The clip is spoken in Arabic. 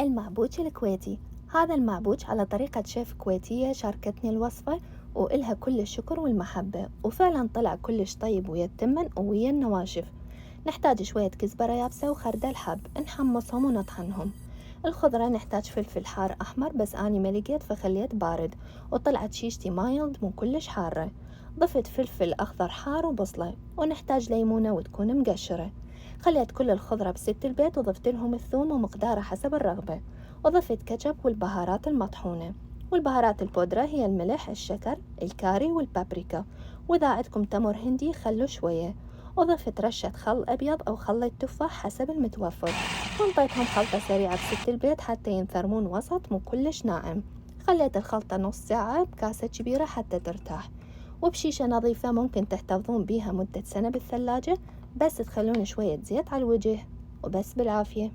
المعبوج الكويتي. هذا المعبوج على طريقة شيف كويتية شاركتني الوصفة، وإلها كل الشكر والمحبة، وفعلا طلع كلش طيب ويا التمن ويا النواشف. نحتاج شوية كزبرة يابسة وخردل حب، نحمصهم ونطحنهم. الخضرة نحتاج فلفل حار أحمر، بس أني ما لقيت فخليت بارد، وطلعت شيشتي مايلد مو كلش حارة. ضفت فلفل أخضر حار وبصلة، ونحتاج ليمونة وتكون مقشرة. خليت كل الخضرة بست البيت، وضفت لهم الثوم ومقداره حسب الرغبة، وضفت كاتشب والبهارات المطحونة. والبهارات البودرة هي الملح، الشكر، الكاري والبابريكا، وإذا عندكم تمر هندي خلوا شوية. وضفت رشة خل أبيض أو خل التفاح حسب المتوفر، وانطيتهم خلطة سريعة بست البيت حتى ينثرمون وسط مو كلش ناعم. خليت الخلطة نص ساعة بكاسة كبيرة حتى ترتاح، وبشيشة نظيفة ممكن تحتفظون بيها مدة سنة بالثلاجة، بس تخلون شوية زيت على الوجه. وبس بالعافية.